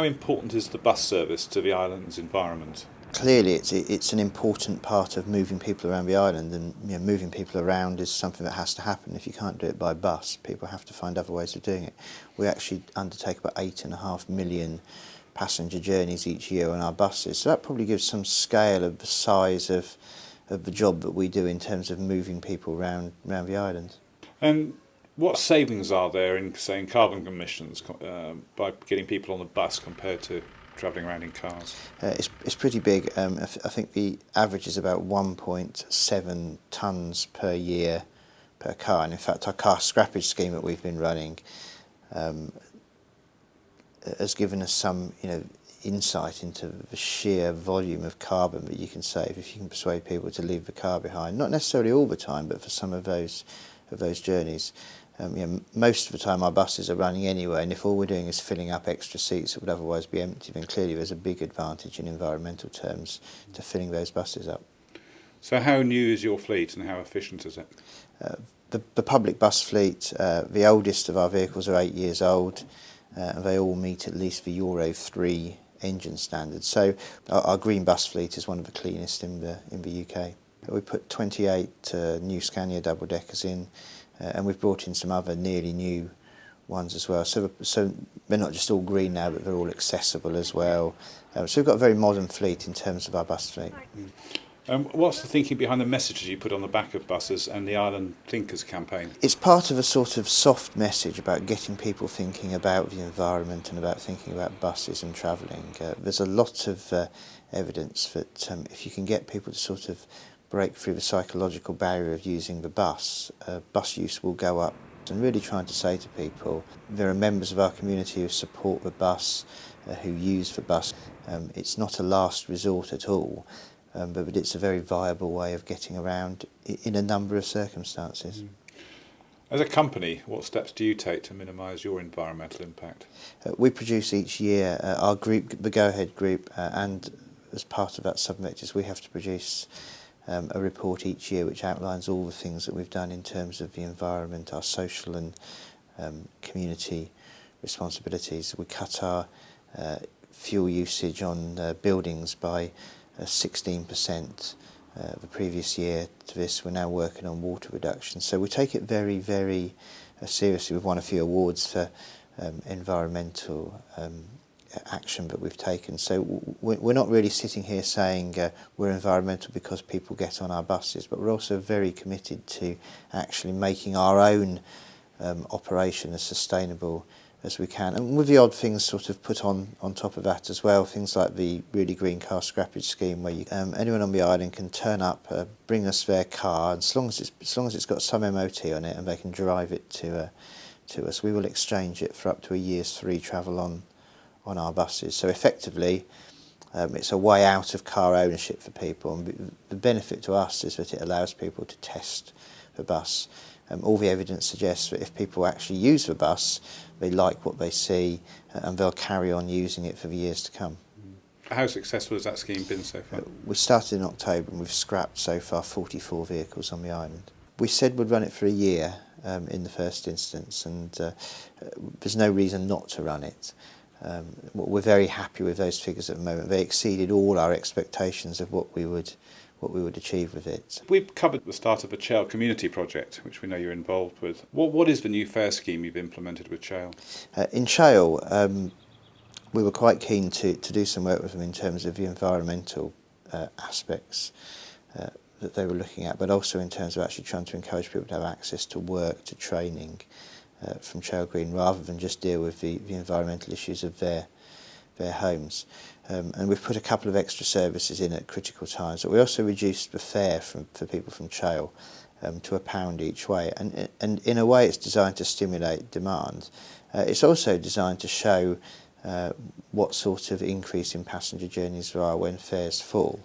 how important is the bus service to the island's environment? Clearly, it's an important part of moving people around the island, and moving people around is something that has to happen. If you can't do it by bus, people have to find other ways of doing it. We actually undertake about 8.5 million passenger journeys each year on our buses, so that probably gives some scale of the size of the job that we do in terms of moving people around the island. And what savings are there in, say, in carbon emissions by getting people on the bus compared to travelling around in cars? It's pretty big. I think the average is about 1.7 tonnes per year per car, and in fact our car scrappage scheme that we've been running has given us some insight into the sheer volume of carbon that you can save if you can persuade people to leave the car behind. Not necessarily all the time, but for some of those journeys. Most of the time our buses are running anyway, and if all we're doing is filling up extra seats that would otherwise be empty, then clearly there's a big advantage in environmental terms to filling those buses up. So how new is your fleet and how efficient is it? The public bus fleet, the oldest of our vehicles are 8 years old, and they all meet at least the Euro 3 engine standard. So our green bus fleet is one of the cleanest in the UK. We put 28 new Scania double-deckers in, and we've brought in some other nearly new ones as well. So they're not just all green now, but they're all accessible as well. So we've got a very modern fleet in terms of our bus fleet. What's the thinking behind the messages you put on the back of buses and the Island Thinkers campaign? It's part of a sort of soft message about getting people thinking about the environment and about thinking about buses and travelling. There's a lot of evidence that if you can get people to sort of break through the psychological barrier of using the bus use will go up. And really trying to say to people, there are members of our community who support the bus, who use the bus. It's not a last resort at all, but it's a very viable way of getting around in a number of circumstances. As a company, what steps do you take to minimise your environmental impact? We produce each year, our group, the Go Ahead group, and as part of that Vectis, we have to produce a report each year which outlines all the things that we've done in terms of the environment, our social and community responsibilities. We cut our fuel usage on buildings by 16% the previous year to this. We're now working on water reduction. So we take it very, very seriously. We've won a few awards for environmental action that we've taken. So we're not really sitting here saying we're environmental because people get on our buses, but we're also very committed to actually making our own operation as sustainable as we can, and with the odd things sort of put on top of that as well, things like the really green car scrappage scheme, where anyone on the island can turn up, bring us their car, and as long as it's got some MOT on it and they can drive it to us, we will exchange it for up to a year's free travel on our buses. So effectively, it's a way out of car ownership for people, and the benefit to us is that it allows people to test the bus. All the evidence suggests that if people actually use the bus, they like what they see, and they'll carry on using it for the years to come. How successful has that scheme been so far? We started in October and we've scrapped so far 44 vehicles on the island. We said we'd run it for a year in the first instance, and there's no reason not to run it. We're very happy with those figures at the moment. They exceeded all our expectations of what we would achieve with it. We've covered the start of a Chale community project, which we know you're involved with. What is the new fare scheme you've implemented with Chale? In Chale, we were quite keen to do some work with them in terms of the environmental aspects that they were looking at, but also in terms of actually trying to encourage people to have access to work, to training from Chale Green, rather than just deal with the environmental issues of their homes. And we've put a couple of extra services in at critical times, but we also reduced the fare for people from Chale to £1 each way. And in a way it's designed to stimulate demand. It's also designed to show what sort of increase in passenger journeys there are when fares fall,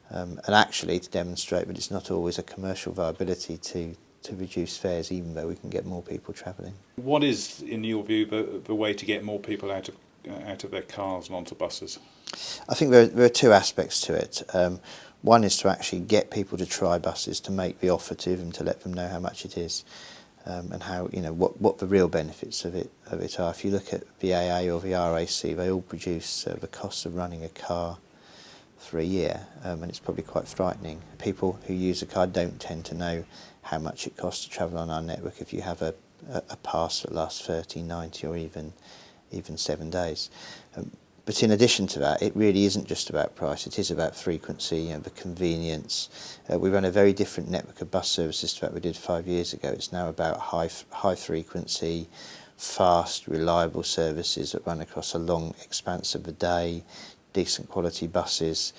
and actually to demonstrate that it's not always a commercial viability to reduce fares, even though we can get more people travelling. What is, in your view, the way to get more people out of their cars and onto buses? I think there are two aspects to it. One is to actually get people to try buses, to make the offer to them, to let them know how much it is. and how, what the real benefits of it are. If you look at the AA or the RAC, they all produce the cost of running a car for a year, and it's probably quite frightening. People who use a car don't tend to know how much it costs to travel on our network if you have a pass that lasts 30, 90 or even 7 days. But in addition to that, it really isn't just about price, it is about frequency and the convenience. We run a very different network of bus services to what we did 5 years ago. It's now about high frequency, fast, reliable services that run across a long expanse of the day, decent quality buses.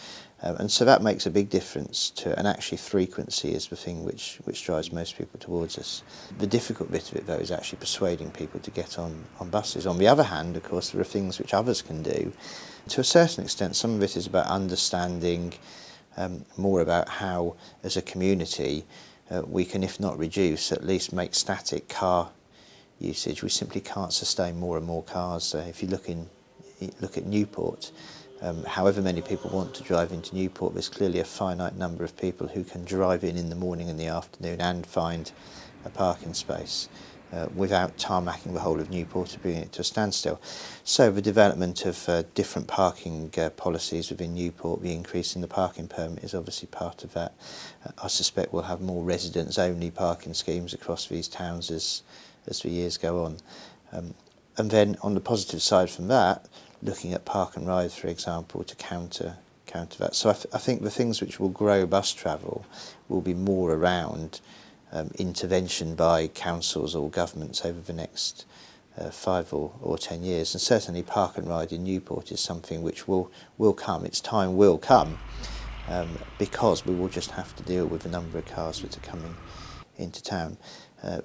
And so that makes a big difference to, and actually frequency is the thing which drives most people towards us. The difficult bit of it though is actually persuading people to get on buses. On the other hand, of course, there are things which others can do. To a certain extent, some of it is about understanding more about how, as a community, we can, if not reduce, at least make static car usage. We simply can't sustain more and more cars. If you look at Newport, however many people want to drive into Newport, there's clearly a finite number of people who can drive in the morning and the afternoon and find a parking space without tarmacking the whole of Newport or bringing it to a standstill. So the development of different parking policies within Newport, the increase in the parking permit is obviously part of that. I suspect we'll have more residents-only parking schemes across these towns as the years go on. And then on the positive side from that, looking at park and ride, for example, to counter that. So I think the things which will grow bus travel will be more around intervention by councils or governments over the next 5 or 10 years. And certainly park and ride in Newport is something which will come. Its time will come because we will just have to deal with the number of cars that are coming into town.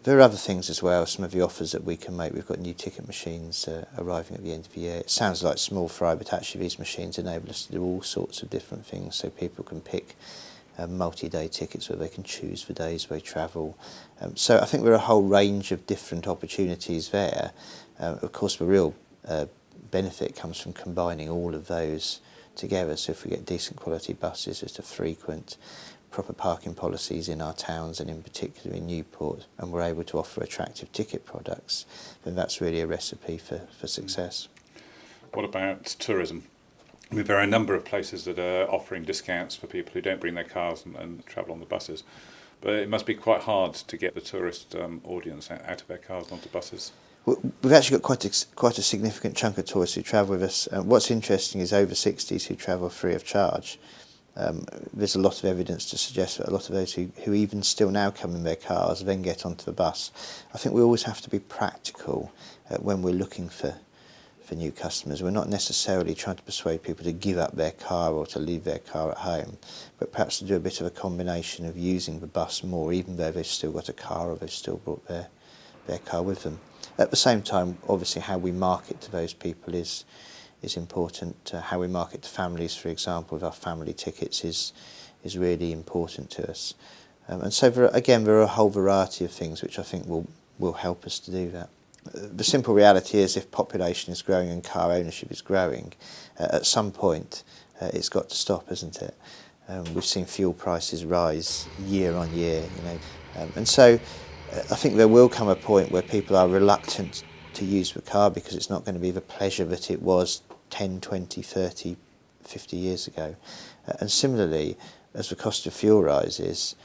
There are other things as well, some of the offers that we can make. We've got new ticket machines arriving at the end of the year. It sounds like small fry, but actually these machines enable us to do all sorts of different things, so people can pick multi-day tickets where they can choose the days they travel. So I think there are a whole range of different opportunities there. Of course, the real benefit comes from combining all of those together. So if we get decent quality buses that are frequent, proper parking policies in our towns and in particular in Newport, and we're able to offer attractive ticket products, then that's really a recipe for success. What about tourism? I mean, there are a number of places that are offering discounts for people who don't bring their cars and travel on the buses, but it must be quite hard to get the tourist audience out of their cars and onto buses. We've actually got quite a significant chunk of tourists who travel with us. What's interesting is over 60s who travel free of charge. There's a lot of evidence to suggest that a lot of those who even still now come in their cars then get onto the bus. I think we always have to be practical when we're looking for new customers. We're not necessarily trying to persuade people to give up their car or to leave their car at home, but perhaps to do a bit of a combination of using the bus more, even though they've still got a car or they've still brought their car with them. At the same time, obviously, how we market to those people is important. How we market to families, for example, with our family tickets is really important to us. And so, there are a whole variety of things which I think will help us to do that. The simple reality is if population is growing and car ownership is growing, at some point it's got to stop, isn't it? We've seen fuel prices rise year on year, and so I think there will come a point where people are reluctant to use the car because it's not going to be the pleasure that it was 10, 20, 30, 50 years ago. And similarly, as the cost of fuel rises,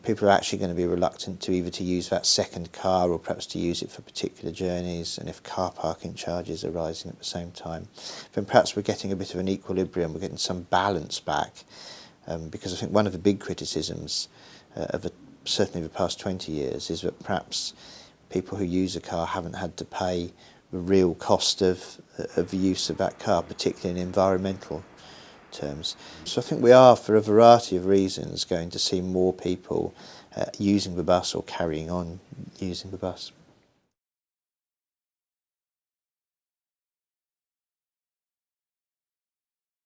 people are actually going to be reluctant to either to use that second car or perhaps to use it for particular journeys. And if car parking charges are rising at the same time, then perhaps we're getting a bit of an equilibrium, we're getting some balance back. Because I think one of the big criticisms of certainly the past 20 years is that perhaps people who use a car haven't had to pay the real cost of the use of that car, particularly in environmental terms. So I think we are, for a variety of reasons, going to see more people using the bus or carrying on using the bus.